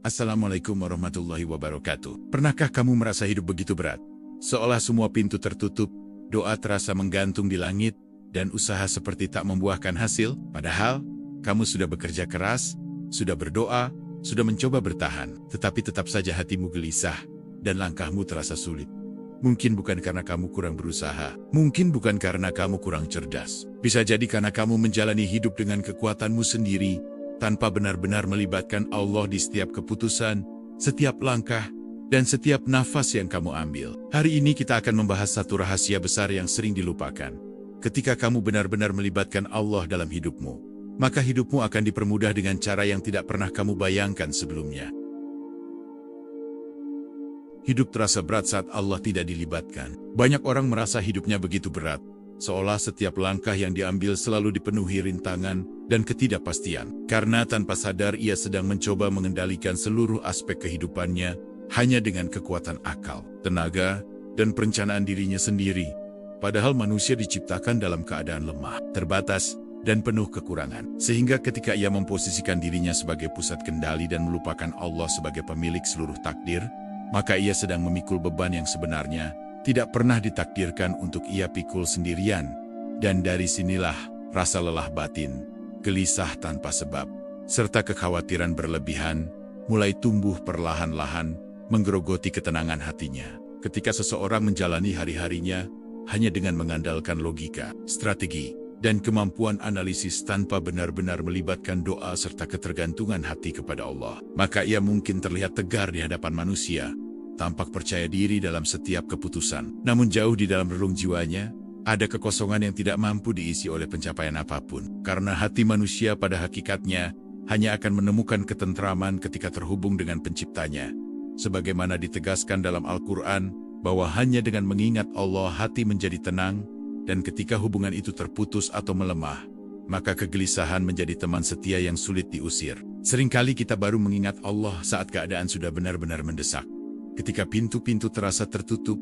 Assalamualaikum warahmatullahi wabarakatuh. Pernahkah kamu merasa hidup begitu berat? Seolah semua pintu tertutup, doa terasa menggantung di langit, dan usaha seperti tak membuahkan hasil. Padahal, kamu sudah bekerja keras, sudah berdoa, sudah mencoba bertahan. Tetapi tetap saja hatimu gelisah, dan langkahmu terasa sulit. Mungkin bukan karena kamu kurang berusaha. Mungkin bukan karena kamu kurang cerdas. Bisa jadi karena kamu menjalani hidup dengan kekuatanmu sendiri, tanpa benar-benar melibatkan Allah di setiap keputusan, setiap langkah, dan setiap nafas yang kamu ambil. Hari ini kita akan membahas satu rahasia besar yang sering dilupakan. Ketika kamu benar-benar melibatkan Allah dalam hidupmu, maka hidupmu akan dipermudah dengan cara yang tidak pernah kamu bayangkan sebelumnya. Hidup terasa berat saat Allah tidak dilibatkan. Banyak orang merasa hidupnya begitu berat, seolah setiap langkah yang diambil selalu dipenuhi rintangan dan ketidakpastian. Karena tanpa sadar ia sedang mencoba mengendalikan seluruh aspek kehidupannya hanya dengan kekuatan akal, tenaga, dan perencanaan dirinya sendiri. Padahal manusia diciptakan dalam keadaan lemah, terbatas, dan penuh kekurangan. Sehingga ketika ia memposisikan dirinya sebagai pusat kendali dan melupakan Allah sebagai pemilik seluruh takdir, maka ia sedang memikul beban yang sebenarnya tidak pernah ditakdirkan untuk ia pikul sendirian. Dan dari sinilah rasa lelah batin, gelisah tanpa sebab, serta kekhawatiran berlebihan mulai tumbuh perlahan-lahan menggerogoti ketenangan hatinya. Ketika seseorang menjalani hari-harinya hanya dengan mengandalkan logika, strategi, dan kemampuan analisis tanpa benar-benar melibatkan doa serta ketergantungan hati kepada Allah, maka ia mungkin terlihat tegar di hadapan manusia, tampak percaya diri dalam setiap keputusan. Namun jauh di dalam relung jiwanya, ada kekosongan yang tidak mampu diisi oleh pencapaian apapun. Karena hati manusia pada hakikatnya hanya akan menemukan ketentraman ketika terhubung dengan penciptanya. Sebagaimana ditegaskan dalam Al-Quran, bahwa hanya dengan mengingat Allah hati menjadi tenang, dan ketika hubungan itu terputus atau melemah, maka kegelisahan menjadi teman setia yang sulit diusir. Seringkali kita baru mengingat Allah saat keadaan sudah benar-benar mendesak. Ketika pintu-pintu terasa tertutup,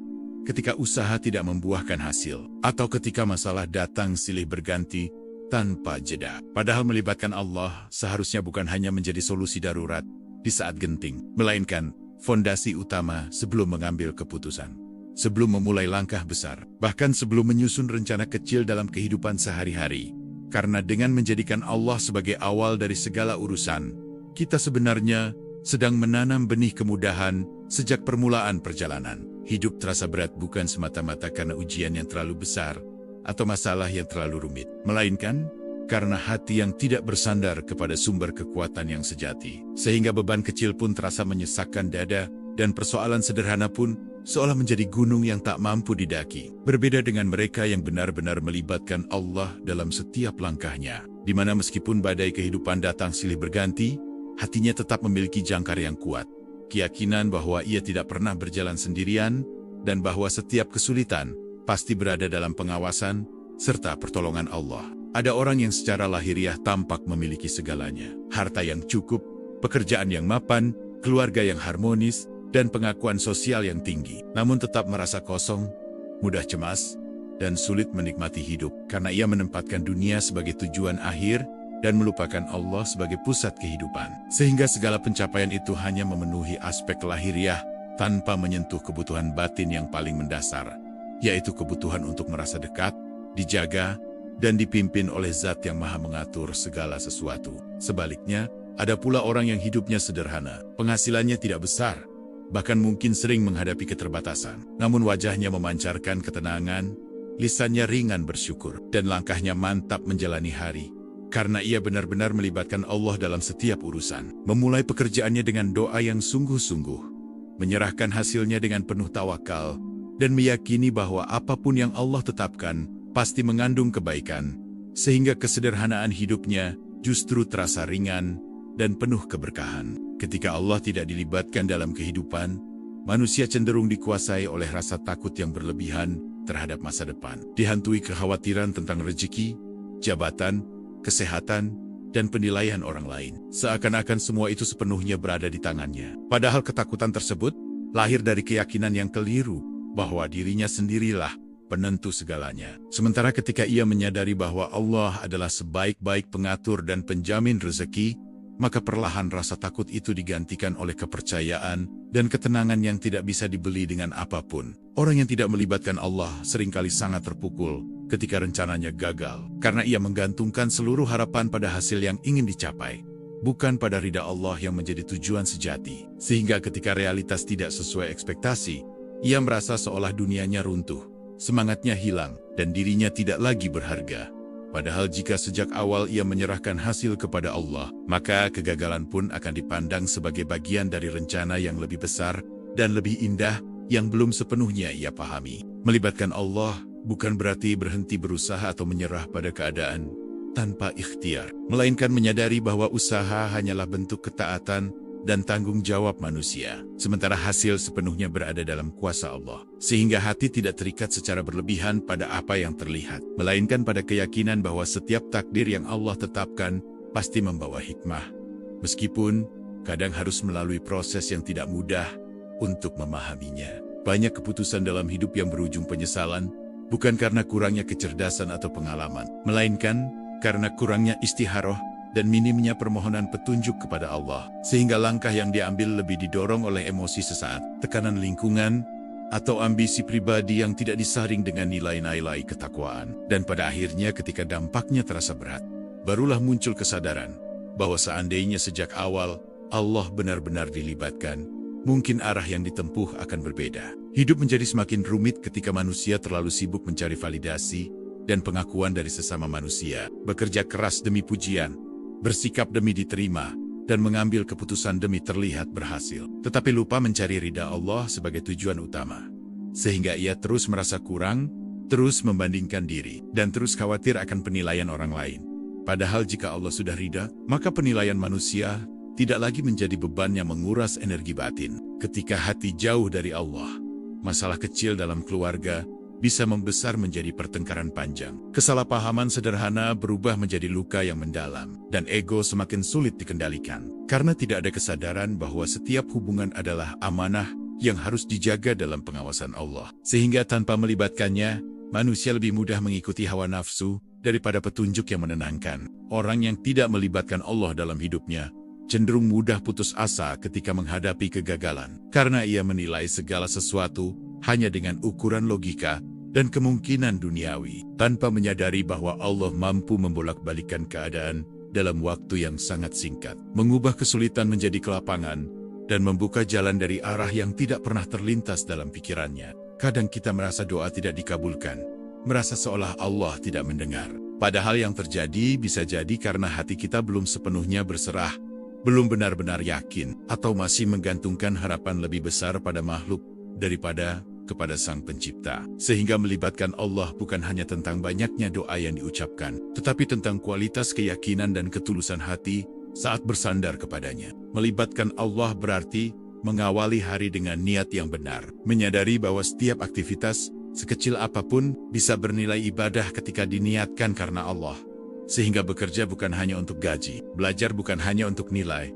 ketika usaha tidak membuahkan hasil, atau ketika masalah datang silih berganti tanpa jeda. Padahal melibatkan Allah seharusnya bukan hanya menjadi solusi darurat di saat genting, melainkan fondasi utama sebelum mengambil keputusan, sebelum memulai langkah besar, bahkan sebelum menyusun rencana kecil dalam kehidupan sehari-hari. Karena dengan menjadikan Allah sebagai awal dari segala urusan, kita sebenarnya sedang menanam benih kemudahan sejak permulaan perjalanan. Hidup terasa berat bukan semata-mata karena ujian yang terlalu besar atau masalah yang terlalu rumit, melainkan karena hati yang tidak bersandar kepada sumber kekuatan yang sejati. Sehingga beban kecil pun terasa menyesakkan dada, dan persoalan sederhana pun seolah menjadi gunung yang tak mampu didaki. Berbeda dengan mereka yang benar-benar melibatkan Allah dalam setiap langkahnya, di mana meskipun badai kehidupan datang silih berganti, hatinya tetap memiliki jangkar yang kuat. Keyakinan bahwa ia tidak pernah berjalan sendirian, dan bahwa setiap kesulitan pasti berada dalam pengawasan serta pertolongan Allah. Ada orang yang secara lahiriah tampak memiliki segalanya. Harta yang cukup, pekerjaan yang mapan, keluarga yang harmonis, dan pengakuan sosial yang tinggi. Namun tetap merasa kosong, mudah cemas, dan sulit menikmati hidup. Karena ia menempatkan dunia sebagai tujuan akhir, dan melupakan Allah sebagai pusat kehidupan. Sehingga segala pencapaian itu hanya memenuhi aspek lahiriah, tanpa menyentuh kebutuhan batin yang paling mendasar, yaitu kebutuhan untuk merasa dekat, dijaga, dan dipimpin oleh Zat yang Maha mengatur segala sesuatu. Sebaliknya, ada pula orang yang hidupnya sederhana, penghasilannya tidak besar, bahkan mungkin sering menghadapi keterbatasan. Namun wajahnya memancarkan ketenangan, lisannya ringan bersyukur, dan langkahnya mantap menjalani hari. Karena ia benar-benar melibatkan Allah dalam setiap urusan. Memulai pekerjaannya dengan doa yang sungguh-sungguh, menyerahkan hasilnya dengan penuh tawakal, dan meyakini bahwa apapun yang Allah tetapkan pasti mengandung kebaikan, sehingga kesederhanaan hidupnya justru terasa ringan dan penuh keberkahan. Ketika Allah tidak dilibatkan dalam kehidupan, manusia cenderung dikuasai oleh rasa takut yang berlebihan terhadap masa depan, dihantui kekhawatiran tentang rezeki, jabatan, kesehatan, dan penilaian orang lain. Seakan-akan semua itu sepenuhnya berada di tangannya. Padahal ketakutan tersebut lahir dari keyakinan yang keliru bahwa dirinya sendirilah penentu segalanya. Sementara ketika ia menyadari bahwa Allah adalah sebaik-baik pengatur dan penjamin rezeki, maka perlahan rasa takut itu digantikan oleh kepercayaan dan ketenangan yang tidak bisa dibeli dengan apapun. Orang yang tidak melibatkan Allah seringkali sangat terpukul ketika rencananya gagal, karena ia menggantungkan seluruh harapan pada hasil yang ingin dicapai, bukan pada ridha Allah yang menjadi tujuan sejati. Sehingga ketika realitas tidak sesuai ekspektasi, ia merasa seolah dunianya runtuh, semangatnya hilang, dan dirinya tidak lagi berharga. Padahal jika sejak awal ia menyerahkan hasil kepada Allah, maka kegagalan pun akan dipandang sebagai bagian dari rencana yang lebih besar dan lebih indah yang belum sepenuhnya ia pahami. Melibatkan Allah bukan berarti berhenti berusaha atau menyerah pada keadaan tanpa ikhtiar, melainkan menyadari bahwa usaha hanyalah bentuk ketaatan dan tanggung jawab manusia, sementara hasil sepenuhnya berada dalam kuasa Allah. Sehingga hati tidak terikat secara berlebihan pada apa yang terlihat, melainkan pada keyakinan bahwa setiap takdir yang Allah tetapkan pasti membawa hikmah. Meskipun kadang harus melalui proses yang tidak mudah untuk memahaminya. Banyak keputusan dalam hidup yang berujung penyesalan, bukan karena kurangnya kecerdasan atau pengalaman, melainkan karena kurangnya istiharoh dan minimnya permohonan petunjuk kepada Allah, sehingga langkah yang diambil lebih didorong oleh emosi sesaat, tekanan lingkungan, atau ambisi pribadi yang tidak disaring dengan nilai-nilai ketakwaan. Dan pada akhirnya ketika dampaknya terasa berat, barulah muncul kesadaran bahwa seandainya sejak awal Allah benar-benar dilibatkan, mungkin arah yang ditempuh akan berbeda. Hidup menjadi semakin rumit ketika manusia terlalu sibuk mencari validasi dan pengakuan dari sesama manusia, bekerja keras demi pujian, bersikap demi diterima, dan mengambil keputusan demi terlihat berhasil. Tetapi lupa mencari ridha Allah sebagai tujuan utama. Sehingga ia terus merasa kurang, terus membandingkan diri, dan terus khawatir akan penilaian orang lain. Padahal jika Allah sudah ridha, maka penilaian manusia tidak lagi menjadi beban yang menguras energi batin. Ketika hati jauh dari Allah, masalah kecil dalam keluarga bisa membesar menjadi pertengkaran panjang. Kesalahpahaman sederhana berubah menjadi luka yang mendalam, dan ego semakin sulit dikendalikan. Karena tidak ada kesadaran bahwa setiap hubungan adalah amanah yang harus dijaga dalam pengawasan Allah. Sehingga tanpa melibatkannya, manusia lebih mudah mengikuti hawa nafsu daripada petunjuk yang menenangkan. Orang yang tidak melibatkan Allah dalam hidupnya cenderung mudah putus asa ketika menghadapi kegagalan, karena ia menilai segala sesuatu hanya dengan ukuran logika dan kemungkinan duniawi, tanpa menyadari bahwa Allah mampu membolak-balikan keadaan dalam waktu yang sangat singkat, mengubah kesulitan menjadi kelapangan, dan membuka jalan dari arah yang tidak pernah terlintas dalam pikirannya. Kadang kita merasa doa tidak dikabulkan, merasa seolah Allah tidak mendengar. Padahal yang terjadi bisa jadi karena hati kita belum sepenuhnya berserah, belum benar-benar yakin, atau masih menggantungkan harapan lebih besar pada makhluk daripada kepada Sang Pencipta. Sehingga melibatkan Allah bukan hanya tentang banyaknya doa yang diucapkan, tetapi tentang kualitas keyakinan dan ketulusan hati saat bersandar kepadanya. Melibatkan Allah berarti mengawali hari dengan niat yang benar, menyadari bahwa setiap aktivitas, sekecil apapun, bisa bernilai ibadah ketika diniatkan karena Allah. Sehingga bekerja bukan hanya untuk gaji, belajar bukan hanya untuk nilai,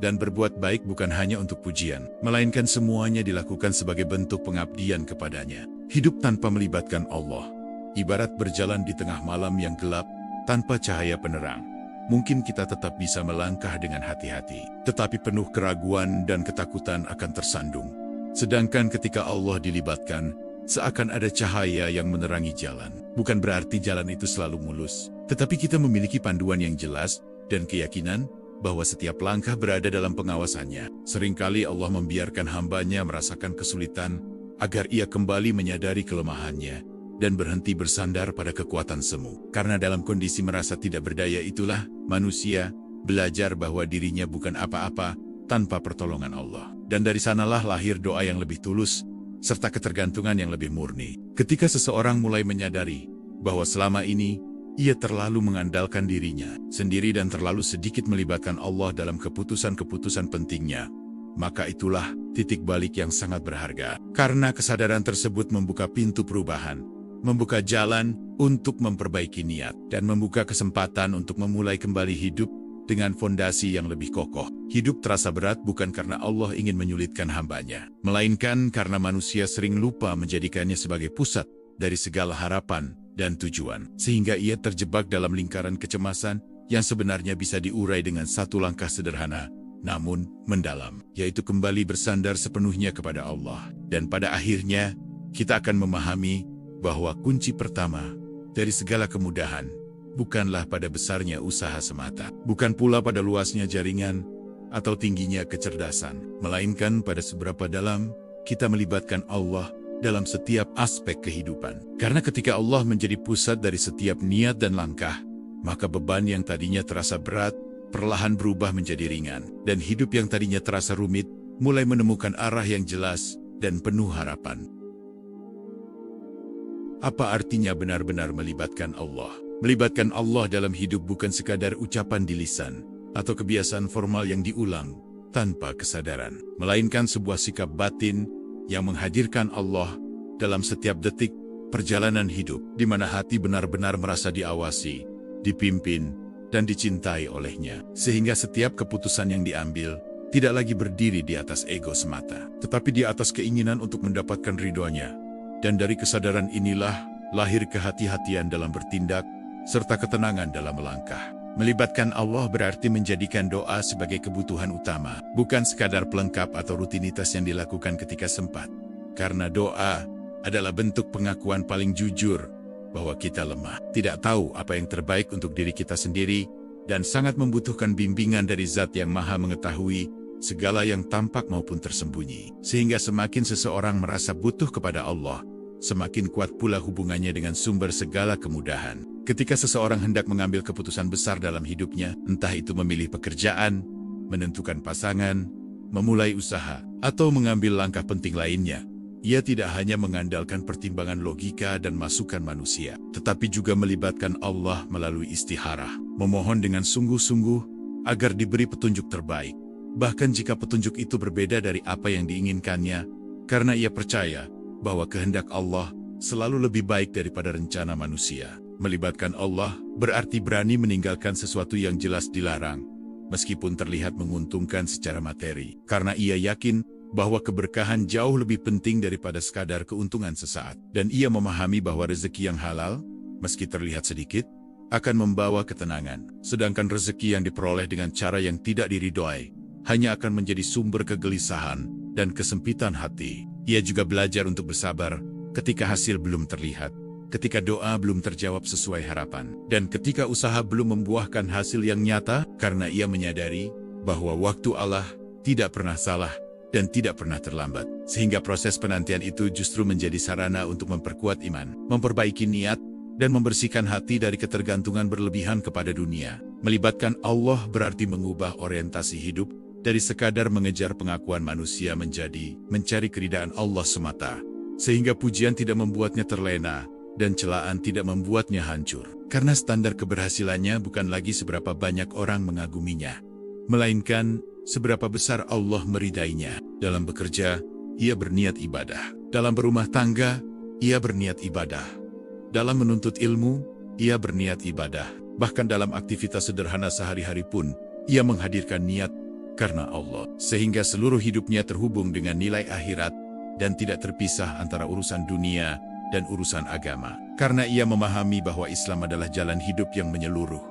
dan berbuat baik bukan hanya untuk pujian, melainkan semuanya dilakukan sebagai bentuk pengabdian kepadanya. Hidup tanpa melibatkan Allah ibarat berjalan di tengah malam yang gelap tanpa cahaya penerang. Mungkin kita tetap bisa melangkah dengan hati-hati, tetapi penuh keraguan dan ketakutan akan tersandung. Sedangkan ketika Allah dilibatkan, seakan ada cahaya yang menerangi jalan. Bukan berarti jalan itu selalu mulus, tetapi kita memiliki panduan yang jelas dan keyakinan bahwa setiap langkah berada dalam pengawasannya. Seringkali Allah membiarkan hambanya merasakan kesulitan agar ia kembali menyadari kelemahannya dan berhenti bersandar pada kekuatan semu. Karena dalam kondisi merasa tidak berdaya itulah manusia belajar bahwa dirinya bukan apa-apa tanpa pertolongan Allah. Dan dari sanalah lahir doa yang lebih tulus serta ketergantungan yang lebih murni. Ketika seseorang mulai menyadari bahwa selama ini ia terlalu mengandalkan dirinya sendiri dan terlalu sedikit melibatkan Allah dalam keputusan-keputusan pentingnya, maka itulah titik balik yang sangat berharga. Karena kesadaran tersebut membuka pintu perubahan, membuka jalan untuk memperbaiki niat, dan membuka kesempatan untuk memulai kembali hidup dengan fondasi yang lebih kokoh. Hidup terasa berat bukan karena Allah ingin menyulitkan hambanya, melainkan karena manusia sering lupa menjadikannya sebagai pusat dari segala harapan dan tujuan, sehingga ia terjebak dalam lingkaran kecemasan yang sebenarnya bisa diurai dengan satu langkah sederhana, namun mendalam, yaitu kembali bersandar sepenuhnya kepada Allah. Dan pada akhirnya, kita akan memahami bahwa kunci pertama dari segala kemudahan bukanlah pada besarnya usaha semata, bukan pula pada luasnya jaringan atau tingginya kecerdasan, melainkan pada seberapa dalam kita melibatkan Allah dalam setiap aspek kehidupan. Karena ketika Allah menjadi pusat dari setiap niat dan langkah, maka beban yang tadinya terasa berat perlahan berubah menjadi ringan, dan hidup yang tadinya terasa rumit mulai menemukan arah yang jelas dan penuh harapan. Apa artinya benar-benar melibatkan Allah? Melibatkan Allah dalam hidup bukan sekadar ucapan di lisan atau kebiasaan formal yang diulang tanpa kesadaran, melainkan sebuah sikap batin yang menghadirkan Allah dalam setiap detik perjalanan hidup, di mana hati benar-benar merasa diawasi, dipimpin, dan dicintai olehnya. Sehingga setiap keputusan yang diambil tidak lagi berdiri di atas ego semata, tetapi di atas keinginan untuk mendapatkan ridhonya. Dan dari kesadaran inilah lahir kehati-hatian dalam bertindak, serta ketenangan dalam melangkah. Melibatkan Allah berarti menjadikan doa sebagai kebutuhan utama, bukan sekadar pelengkap atau rutinitas yang dilakukan ketika sempat. Karena doa adalah bentuk pengakuan paling jujur bahwa kita lemah, tidak tahu apa yang terbaik untuk diri kita sendiri, dan sangat membutuhkan bimbingan dari Zat yang Maha Mengetahui segala yang tampak maupun tersembunyi. Sehingga semakin seseorang merasa butuh kepada Allah, semakin kuat pula hubungannya dengan sumber segala kemudahan. Ketika seseorang hendak mengambil keputusan besar dalam hidupnya, entah itu memilih pekerjaan, menentukan pasangan, memulai usaha, atau mengambil langkah penting lainnya, ia tidak hanya mengandalkan pertimbangan logika dan masukan manusia, tetapi juga melibatkan Allah melalui istikharah, memohon dengan sungguh-sungguh agar diberi petunjuk terbaik. Bahkan jika petunjuk itu berbeda dari apa yang diinginkannya, karena ia percaya bahwa kehendak Allah selalu lebih baik daripada rencana manusia. Melibatkan Allah berarti berani meninggalkan sesuatu yang jelas dilarang, meskipun terlihat menguntungkan secara materi, karena ia yakin bahwa keberkahan jauh lebih penting daripada sekadar keuntungan sesaat. Dan ia memahami bahwa rezeki yang halal, meski terlihat sedikit, akan membawa ketenangan. Sedangkan rezeki yang diperoleh dengan cara yang tidak diridhoi, hanya akan menjadi sumber kegelisahan dan kesempitan hati. Ia juga belajar untuk bersabar ketika hasil belum terlihat, ketika doa belum terjawab sesuai harapan, dan ketika usaha belum membuahkan hasil yang nyata, karena ia menyadari bahwa waktu Allah tidak pernah salah dan tidak pernah terlambat. Sehingga proses penantian itu justru menjadi sarana untuk memperkuat iman, memperbaiki niat, dan membersihkan hati dari ketergantungan berlebihan kepada dunia. Melibatkan Allah berarti mengubah orientasi hidup dari sekadar mengejar pengakuan manusia menjadi mencari keridhaan Allah semata, sehingga pujian tidak membuatnya terlena dan celaan tidak membuatnya hancur. Karena standar keberhasilannya bukan lagi seberapa banyak orang mengaguminya, melainkan seberapa besar Allah meridainya. Dalam bekerja, ia berniat ibadah. Dalam berumah tangga, ia berniat ibadah. Dalam menuntut ilmu, ia berniat ibadah. Bahkan dalam aktivitas sederhana sehari-hari pun, ia menghadirkan niat karena Allah. Sehingga seluruh hidupnya terhubung dengan nilai akhirat dan tidak terpisah antara urusan dunia dan urusan agama. Karena ia memahami bahwa Islam adalah jalan hidup yang menyeluruh,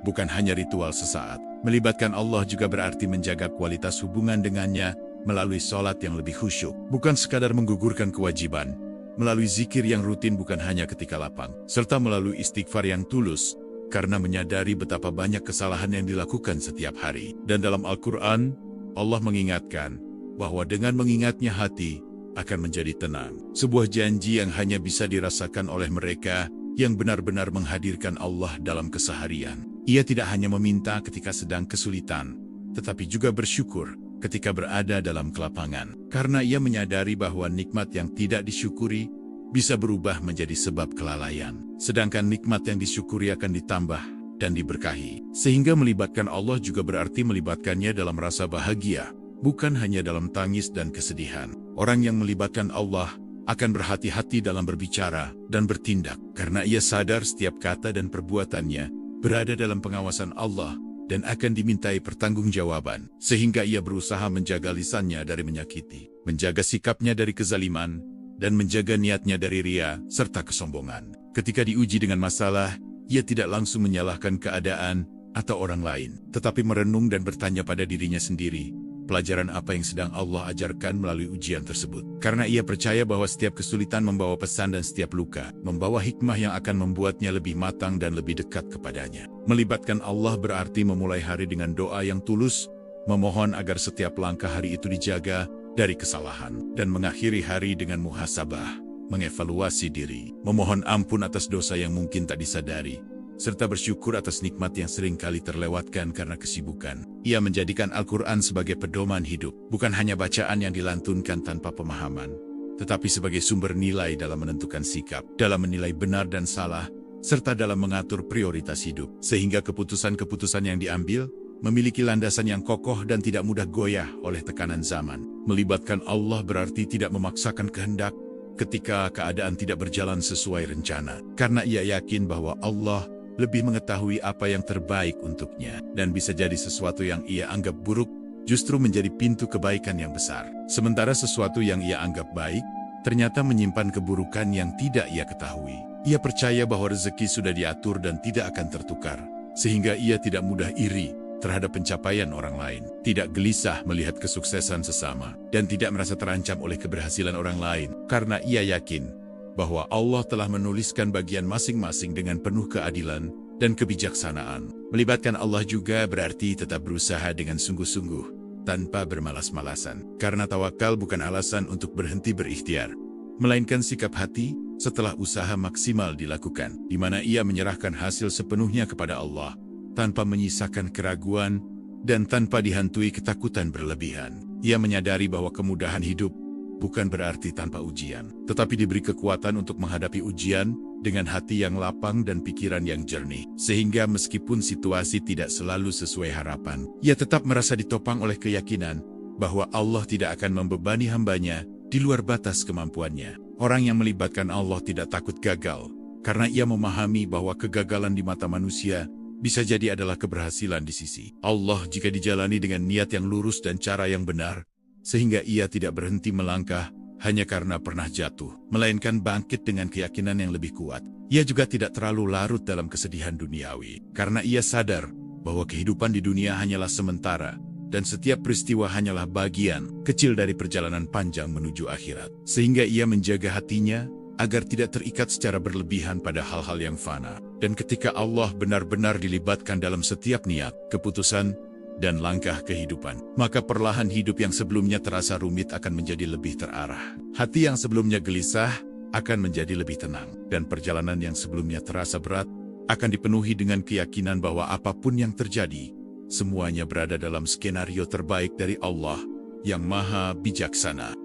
bukan hanya ritual sesaat. Melibatkan Allah juga berarti menjaga kualitas hubungan dengannya melalui sholat yang lebih khusyuk, bukan sekadar menggugurkan kewajiban, melalui zikir yang rutin bukan hanya ketika lapang, serta melalui istighfar yang tulus, karena menyadari betapa banyak kesalahan yang dilakukan setiap hari. Dan dalam Al-Quran, Allah mengingatkan bahwa dengan mengingatnya hati akan menjadi tenang. Sebuah janji yang hanya bisa dirasakan oleh mereka yang benar-benar menghadirkan Allah dalam keseharian. Ia tidak hanya meminta ketika sedang kesulitan, tetapi juga bersyukur ketika berada dalam kelapangan. Karena ia menyadari bahwa nikmat yang tidak disyukuri bisa berubah menjadi sebab kelalaian. Sedangkan nikmat yang disyukuri akan ditambah dan diberkahi. Sehingga melibatkan Allah juga berarti melibatkannya dalam rasa bahagia, bukan hanya dalam tangis dan kesedihan. Orang yang melibatkan Allah akan berhati-hati dalam berbicara dan bertindak, karena ia sadar setiap kata dan perbuatannya berada dalam pengawasan Allah dan akan dimintai pertanggungjawaban. Sehingga ia berusaha menjaga lisannya dari menyakiti, menjaga sikapnya dari kezaliman, dan menjaga niatnya dari ria serta kesombongan. Ketika diuji dengan masalah, ia tidak langsung menyalahkan keadaan atau orang lain, tetapi merenung dan bertanya pada dirinya sendiri, pelajaran apa yang sedang Allah ajarkan melalui ujian tersebut. Karena ia percaya bahwa setiap kesulitan membawa pesan dan setiap luka membawa hikmah yang akan membuatnya lebih matang dan lebih dekat kepadanya. Melibatkan Allah berarti memulai hari dengan doa yang tulus, memohon agar setiap langkah hari itu dijaga dari kesalahan, dan mengakhiri hari dengan muhasabah, mengevaluasi diri, memohon ampun atas dosa yang mungkin tak disadari, serta bersyukur atas nikmat yang sering kali terlewatkan karena kesibukan. Ia menjadikan Al-Quran sebagai pedoman hidup, bukan hanya bacaan yang dilantunkan tanpa pemahaman, tetapi sebagai sumber nilai dalam menentukan sikap, dalam menilai benar dan salah, serta dalam mengatur prioritas hidup. Sehingga keputusan-keputusan yang diambil memiliki landasan yang kokoh dan tidak mudah goyah oleh tekanan zaman. Melibatkan Allah berarti tidak memaksakan kehendak ketika keadaan tidak berjalan sesuai rencana, karena ia yakin bahwa Allah lebih mengetahui apa yang terbaik untuknya, dan bisa jadi sesuatu yang ia anggap buruk justru menjadi pintu kebaikan yang besar. Sementara sesuatu yang ia anggap baik ternyata menyimpan keburukan yang tidak ia ketahui. Ia percaya bahwa rezeki sudah diatur dan tidak akan tertukar, sehingga ia tidak mudah iri terhadap pencapaian orang lain, tidak gelisah melihat kesuksesan sesama, dan tidak merasa terancam oleh keberhasilan orang lain, karena ia yakin bahwa Allah telah menuliskan bagian masing-masing dengan penuh keadilan dan kebijaksanaan. Melibatkan Allah juga berarti tetap berusaha dengan sungguh-sungguh, tanpa bermalas-malasan. Karena tawakal bukan alasan untuk berhenti berikhtiar, melainkan sikap hati setelah usaha maksimal dilakukan, di mana ia menyerahkan hasil sepenuhnya kepada Allah, tanpa menyisakan keraguan dan tanpa dihantui ketakutan berlebihan. Ia menyadari bahwa kemudahan hidup bukan berarti tanpa ujian, tetapi diberi kekuatan untuk menghadapi ujian dengan hati yang lapang dan pikiran yang jernih. Sehingga meskipun situasi tidak selalu sesuai harapan, ia tetap merasa ditopang oleh keyakinan bahwa Allah tidak akan membebani hambanya di luar batas kemampuannya. Orang yang melibatkan Allah tidak takut gagal, karena ia memahami bahwa kegagalan di mata manusia bisa jadi adalah keberhasilan di sisi Allah jika dijalani dengan niat yang lurus dan cara yang benar, sehingga ia tidak berhenti melangkah hanya karena pernah jatuh, melainkan bangkit dengan keyakinan yang lebih kuat. Ia juga tidak terlalu larut dalam kesedihan duniawi, karena ia sadar bahwa kehidupan di dunia hanyalah sementara, dan setiap peristiwa hanyalah bagian kecil dari perjalanan panjang menuju akhirat. Sehingga ia menjaga hatinya agar tidak terikat secara berlebihan pada hal-hal yang fana. Dan ketika Allah benar-benar dilibatkan dalam setiap niat, keputusan, dan langkah kehidupan, maka perlahan hidup yang sebelumnya terasa rumit akan menjadi lebih terarah. Hati yang sebelumnya gelisah akan menjadi lebih tenang, dan perjalanan yang sebelumnya terasa berat akan dipenuhi dengan keyakinan bahwa apapun yang terjadi, semuanya berada dalam skenario terbaik dari Allah yang Maha Bijaksana.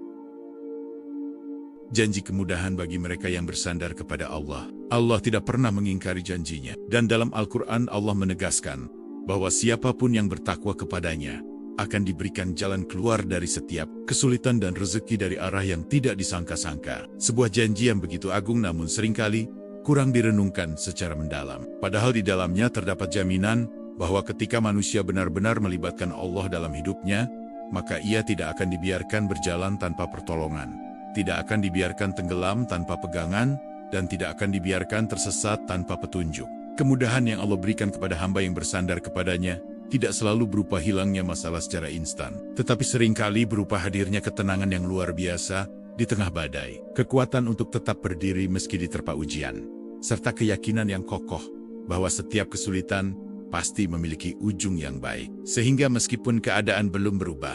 Janji kemudahan bagi mereka yang bersandar kepada Allah. Allah tidak pernah mengingkari janjinya, dan dalam Al-Quran Allah menegaskan bahwa siapapun yang bertakwa kepadanya akan diberikan jalan keluar dari setiap kesulitan dan rezeki dari arah yang tidak disangka-sangka. Sebuah janji yang begitu agung namun seringkali kurang direnungkan secara mendalam. Padahal di dalamnya terdapat jaminan bahwa ketika manusia benar-benar melibatkan Allah dalam hidupnya, maka ia tidak akan dibiarkan berjalan tanpa pertolongan, tidak akan dibiarkan tenggelam tanpa pegangan, dan tidak akan dibiarkan tersesat tanpa petunjuk. Kemudahan yang Allah berikan kepada hamba yang bersandar kepadanya tidak selalu berupa hilangnya masalah secara instan, tetapi seringkali berupa hadirnya ketenangan yang luar biasa di tengah badai, kekuatan untuk tetap berdiri meski diterpa ujian, serta keyakinan yang kokoh bahwa setiap kesulitan pasti memiliki ujung yang baik. Sehingga meskipun keadaan belum berubah,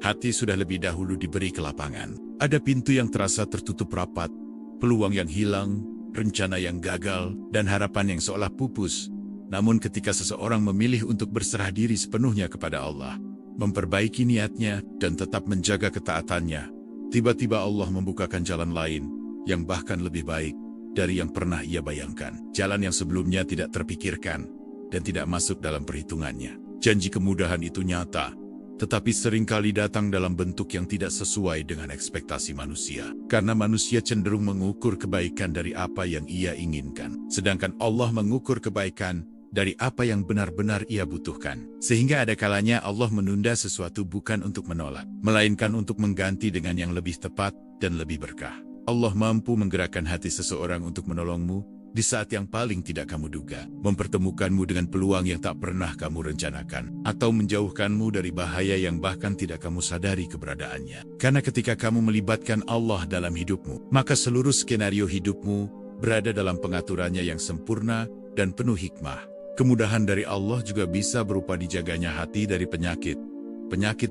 hati sudah lebih dahulu diberi kelapangan. Ada pintu yang terasa tertutup rapat, peluang yang hilang, rencana yang gagal, dan harapan yang seolah pupus. Namun ketika seseorang memilih untuk berserah diri sepenuhnya kepada Allah, memperbaiki niatnya, dan tetap menjaga ketaatannya, tiba-tiba Allah membukakan jalan lain, yang bahkan lebih baik dari yang pernah ia bayangkan. Jalan yang sebelumnya tidak terpikirkan, dan tidak masuk dalam perhitungannya. Janji kemudahan itu nyata, tetapi seringkali datang dalam bentuk yang tidak sesuai dengan ekspektasi manusia. Karena manusia cenderung mengukur kebaikan dari apa yang ia inginkan, sedangkan Allah mengukur kebaikan dari apa yang benar-benar ia butuhkan. Sehingga ada kalanya Allah menunda sesuatu bukan untuk menolak, melainkan untuk mengganti dengan yang lebih tepat dan lebih berkah. Allah mampu menggerakkan hati seseorang untuk menolongmu di saat yang paling tidak kamu duga, mempertemukanmu dengan peluang yang tak pernah kamu rencanakan, atau menjauhkanmu dari bahaya yang bahkan tidak kamu sadari keberadaannya. Karena ketika kamu melibatkan Allah dalam hidupmu, maka seluruh skenario hidupmu berada dalam pengaturannya yang sempurna dan penuh hikmah. Kemudahan dari Allah juga bisa berupa dijaganya hati dari penyakit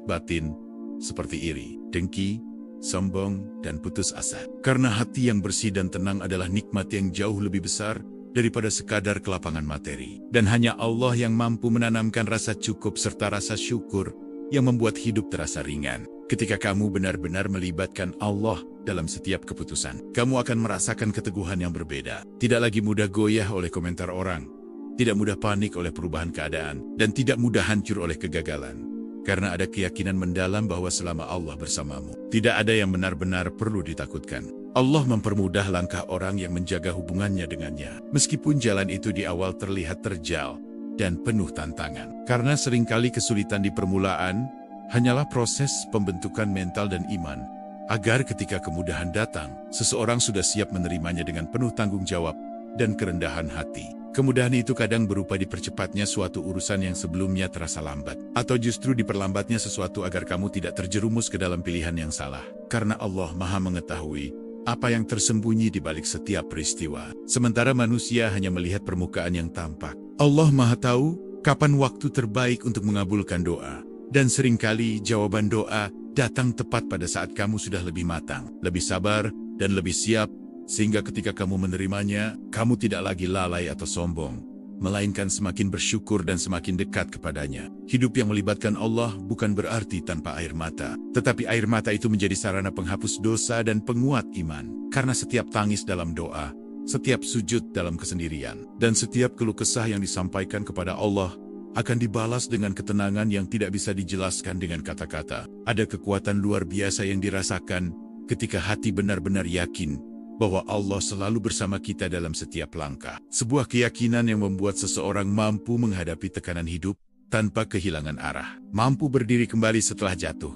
batin, seperti iri, dengki, sombong, dan putus asa. Karena hati yang bersih dan tenang adalah nikmat yang jauh lebih besar daripada sekadar kelapangan materi. Dan hanya Allah yang mampu menanamkan rasa cukup serta rasa syukur yang membuat hidup terasa ringan. Ketika kamu benar-benar melibatkan Allah dalam setiap keputusan, kamu akan merasakan keteguhan yang berbeda. Tidak lagi mudah goyah oleh komentar orang, tidak mudah panik oleh perubahan keadaan, dan tidak mudah hancur oleh kegagalan. Karena ada keyakinan mendalam bahwa selama Allah bersamamu, tidak ada yang benar-benar perlu ditakutkan. Allah mempermudah langkah orang yang menjaga hubungannya dengannya, meskipun jalan itu di awal terlihat terjal dan penuh tantangan. Karena seringkali kesulitan di permulaan hanyalah proses pembentukan mental dan iman, agar ketika kemudahan datang, seseorang sudah siap menerimanya dengan penuh tanggung jawab dan kerendahan hati. Kemudahan itu kadang berupa dipercepatnya suatu urusan yang sebelumnya terasa lambat, atau justru diperlambatnya sesuatu agar kamu tidak terjerumus ke dalam pilihan yang salah. Karena Allah Maha mengetahui apa yang tersembunyi di balik setiap peristiwa, sementara manusia hanya melihat permukaan yang tampak. Allah Maha tahu kapan waktu terbaik untuk mengabulkan doa, dan seringkali jawaban doa datang tepat pada saat kamu sudah lebih matang, lebih sabar, dan lebih siap. Sehingga ketika kamu menerimanya, kamu tidak lagi lalai atau sombong, melainkan semakin bersyukur dan semakin dekat kepadanya. Hidup yang melibatkan Allah bukan berarti tanpa air mata, tetapi air mata itu menjadi sarana penghapus dosa dan penguat iman. Karena setiap tangis dalam doa, setiap sujud dalam kesendirian, dan setiap keluh kesah yang disampaikan kepada Allah akan dibalas dengan ketenangan yang tidak bisa dijelaskan dengan kata-kata. Ada kekuatan luar biasa yang dirasakan ketika hati benar-benar yakin bahwa Allah selalu bersama kita dalam setiap langkah. Sebuah keyakinan yang membuat seseorang mampu menghadapi tekanan hidup tanpa kehilangan arah, mampu berdiri kembali setelah jatuh,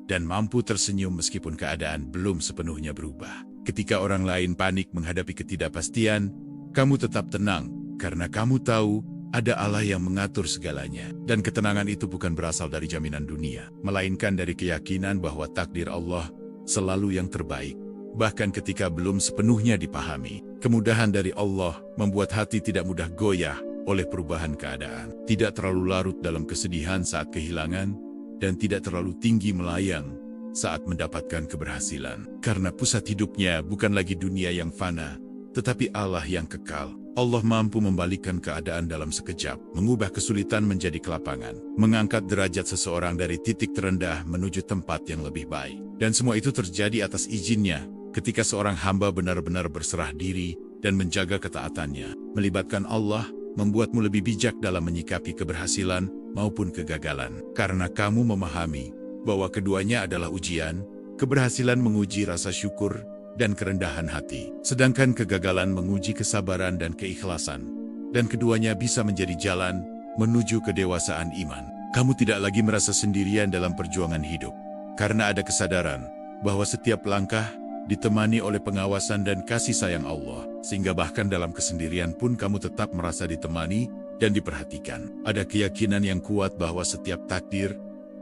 dan mampu tersenyum meskipun keadaan belum sepenuhnya berubah. Ketika orang lain panik menghadapi ketidakpastian, kamu tetap tenang, karena kamu tahu ada Allah yang mengatur segalanya. Dan ketenangan itu bukan berasal dari jaminan dunia, melainkan dari keyakinan bahwa takdir Allah selalu yang terbaik. Bahkan ketika belum sepenuhnya dipahami, kemudahan dari Allah membuat hati tidak mudah goyah oleh perubahan keadaan, tidak terlalu larut dalam kesedihan saat kehilangan, dan tidak terlalu tinggi melayang saat mendapatkan keberhasilan. Karena pusat hidupnya bukan lagi dunia yang fana, tetapi Allah yang kekal. Allah mampu membalikkan keadaan dalam sekejap, mengubah kesulitan menjadi kelapangan, mengangkat derajat seseorang dari titik terendah menuju tempat yang lebih baik. Dan semua itu terjadi atas izinnya, ketika seorang hamba benar-benar berserah diri dan menjaga ketaatannya. Melibatkan Allah membuatmu lebih bijak dalam menyikapi keberhasilan maupun kegagalan. Karena kamu memahami bahwa keduanya adalah ujian, keberhasilan menguji rasa syukur dan kerendahan hati, sedangkan kegagalan menguji kesabaran dan keikhlasan. Dan keduanya bisa menjadi jalan menuju kedewasaan iman. Kamu tidak lagi merasa sendirian dalam perjuangan hidup, karena ada kesadaran bahwa setiap langkah ditemani oleh pengawasan dan kasih sayang Allah, sehingga bahkan dalam kesendirian pun kamu tetap merasa ditemani dan diperhatikan. Ada keyakinan yang kuat bahwa setiap takdir,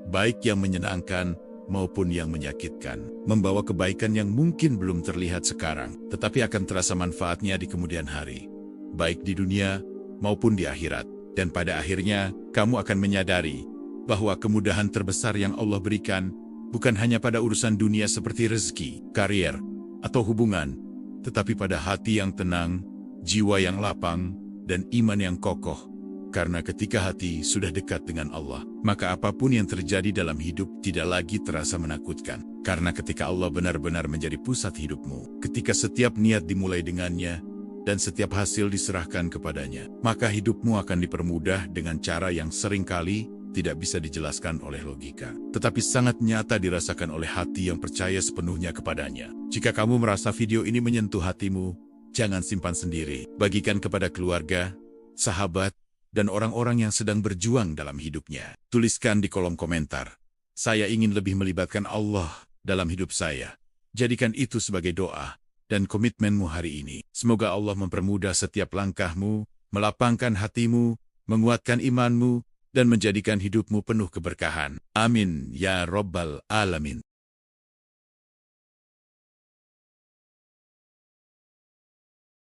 baik yang menyenangkan maupun yang menyakitkan, membawa kebaikan yang mungkin belum terlihat sekarang, tetapi akan terasa manfaatnya di kemudian hari, baik di dunia maupun di akhirat. Dan pada akhirnya, kamu akan menyadari bahwa kemudahan terbesar yang Allah berikan bukan hanya pada urusan dunia seperti rezeki, karier, atau hubungan, tetapi pada hati yang tenang, jiwa yang lapang, dan iman yang kokoh. Karena ketika hati sudah dekat dengan Allah, maka apapun yang terjadi dalam hidup tidak lagi terasa menakutkan. Karena ketika Allah benar-benar menjadi pusat hidupmu, ketika setiap niat dimulai dengannya, dan setiap hasil diserahkan kepadanya, maka hidupmu akan dipermudah dengan cara yang seringkali tidak bisa dijelaskan oleh logika, tetapi sangat nyata dirasakan oleh hati yang percaya sepenuhnya kepadanya. Jika kamu merasa video ini menyentuh hatimu, jangan simpan sendiri. Bagikan kepada keluarga, sahabat, dan orang-orang yang sedang berjuang dalam hidupnya. Tuliskan di kolom komentar, "Saya ingin lebih melibatkan Allah dalam hidup saya." Jadikan itu sebagai doa dan komitmenmu hari ini. Semoga Allah mempermudah setiap langkahmu, melapangkan hatimu, menguatkan imanmu, dan menjadikan hidupmu penuh keberkahan. Amin, ya Rabbal Alamin.